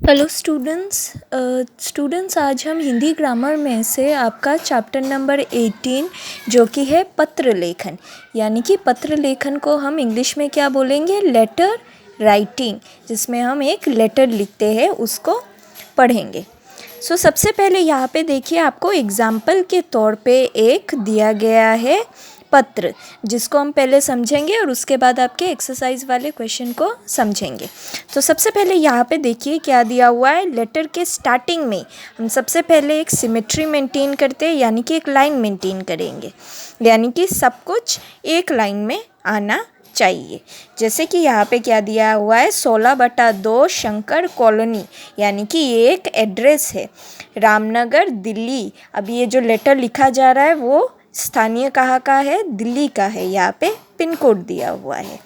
Hello students आज हम Hindi grammar में से आपका चैप्टर नंबर 18 जो कि है पत्र लेखन, यानी कि पत्र लेखन को हम इंग्लिश में क्या बोलेंगे, लेटर राइटिंग, जिसमें हम एक लेटर लिखते हैं उसको पढ़ेंगे। सबसे पहले यहाँ पे देखिए, आपको एग्जाम्पल के तौर पे एक दिया गया है पत्र, जिसको हम पहले समझेंगे और उसके बाद आपके एक्सरसाइज वाले क्वेश्चन को समझेंगे। तो सबसे पहले यहाँ पे देखिए क्या दिया हुआ है। लेटर के स्टार्टिंग में हम सबसे पहले एक सिमेट्री मेंटेन करते हैं, यानी कि एक लाइन मेंटेन करेंगे, यानी कि सब कुछ एक लाइन में आना चाहिए। जैसे कि यहाँ पे क्या दिया हुआ है, 16/2 शंकर कॉलोनी, यानी कि ये एक एड्रेस है, रामनगर दिल्ली। अब ये जो लेटर लिखा जा रहा है वो स्थानीय कहाँ का है, दिल्ली का है। यहाँ पे पिन कोड दिया हुआ है।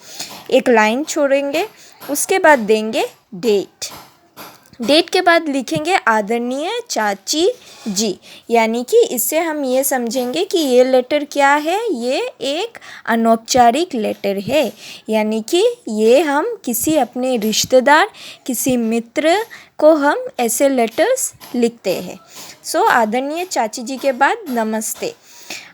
एक लाइन छोड़ेंगे, उसके बाद देंगे डेट के बाद लिखेंगे आदरणीय चाची जी, यानी कि इससे हम ये समझेंगे कि ये लेटर क्या है, ये एक अनौपचारिक लेटर है, यानी कि ये हम किसी अपने रिश्तेदार, किसी मित्र को हम ऐसे लेटर्स लिखते हैं। आदरणीय चाची जी के बाद नमस्ते।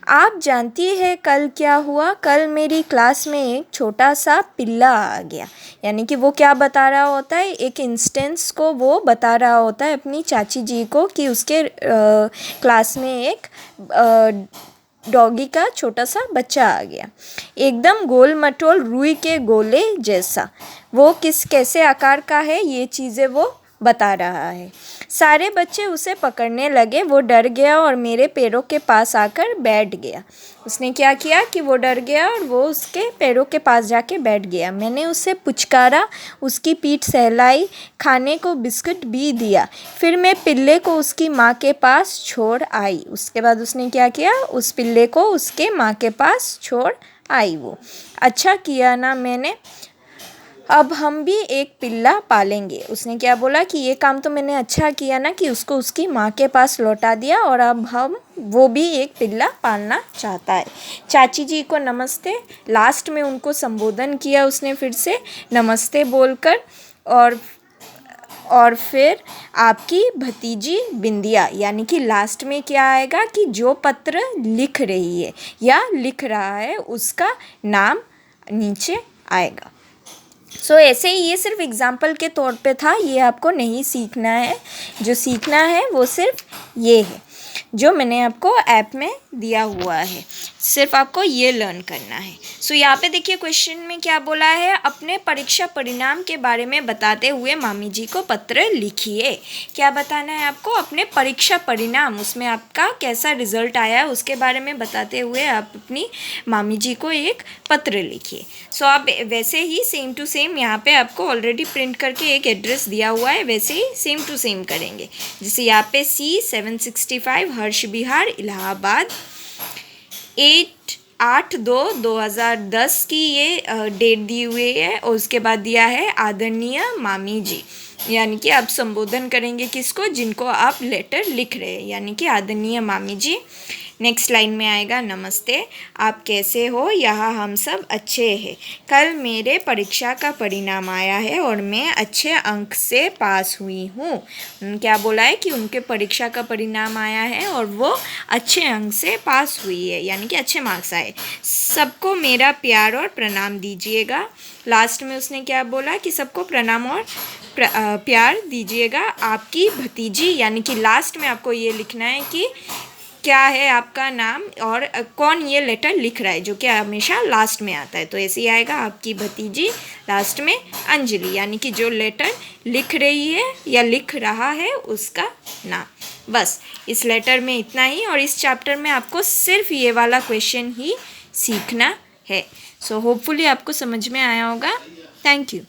आप जानती है कल क्या हुआ, कल मेरी क्लास में एक छोटा सा पिल्ला आ गया, यानी कि वो क्या बता रहा होता है, एक इंस्टेंस को वो बता रहा होता है अपनी चाची जी को कि उसके क्लास में एक डॉगी का छोटा सा बच्चा आ गया, एकदम गोल मटोल रुई के गोले जैसा। वो कैसे आकार का है, ये चीज़ें वो बता रहा है। सारे बच्चे उसे पकड़ने लगे, वो डर गया और मेरे पैरों के पास आकर बैठ गया। उसने क्या किया कि वो डर गया और वो उसके पैरों के पास जाके बैठ गया। मैंने उसे पुचकारा, उसकी पीठ सहलाई, खाने को बिस्कुट भी दिया। फिर मैं पिल्ले को उसकी माँ के पास छोड़ आई। उसके बाद उसने क्या किया, उस पिल्ले को उसके माँ के पास छोड़ आई। वो अच्छा किया ना मैंने, अब हम भी एक पिल्ला पालेंगे। उसने क्या बोला कि ये काम तो मैंने अच्छा किया ना कि उसको उसकी माँ के पास लौटा दिया, और अब वो भी एक पिल्ला पालना चाहता है। चाची जी को नमस्ते, लास्ट में उनको संबोधन किया उसने फिर से नमस्ते बोलकर, और फिर आपकी भतीजी बिंदिया, यानी कि लास्ट में क्या आएगा कि जो पत्र लिख रही है या लिख रहा है उसका नाम नीचे आएगा। ऐसे ही ये सिर्फ एग्जाम्पल के तौर पे था, ये आपको नहीं सीखना है। जो सीखना है वो सिर्फ ये है जो मैंने आपको ऐप में दिया हुआ है, सिर्फ आपको ये लर्न करना है। यहाँ पे देखिए क्वेश्चन में क्या बोला है, अपने परीक्षा परिणाम के बारे में बताते हुए मामी जी को पत्र लिखिए। क्या बताना है आपको, अपने परीक्षा परिणाम, उसमें आपका कैसा रिजल्ट आया है उसके बारे में बताते हुए आप अपनी मामी जी को एक पत्र लिखिए। आप वैसे ही सेम टू सेम यहाँ पे आपको ऑलरेडी प्रिंट करके एक एड्रेस दिया हुआ है, वैसे ही सेम टू सेम करेंगे। जैसे यहाँ पे C765 हर्ष विहार इलाहाबाद, 8/2/2010 की ये डेट दी हुई है, और उसके बाद दिया है आदरणीय मामी जी, यानी कि आप संबोधन करेंगे किसको, जिनको आप लेटर लिख रहे हैं, यानी कि आदरणीय मामी जी। नेक्स्ट लाइन में आएगा नमस्ते, आप कैसे हो, यहाँ हम सब अच्छे हैं। कल मेरे परीक्षा का परिणाम आया है और मैं अच्छे अंक से पास हुई हूँ। उन्होंने क्या बोला है कि उनके परीक्षा का परिणाम आया है और वो अच्छे अंक से पास हुई है, यानी कि अच्छे मार्क्स आए। सबको मेरा प्यार और प्रणाम दीजिएगा। लास्ट में उसने क्या बोला कि सबको प्रणाम और प्यार दीजिएगा। आपकी भतीजी, यानी कि लास्ट में आपको ये लिखना है कि क्या है आपका नाम और कौन ये लेटर लिख रहा है, जो कि हमेशा लास्ट में आता है। तो ऐसे ही आएगा आपकी भतीजी, लास्ट में अंजलि, यानी कि जो लेटर लिख रही है या लिख रहा है उसका नाम। बस इस लेटर में इतना ही, और इस चैप्टर में आपको सिर्फ ये वाला क्वेश्चन ही सीखना है। होपफुली आपको समझ में आया होगा। Thank you.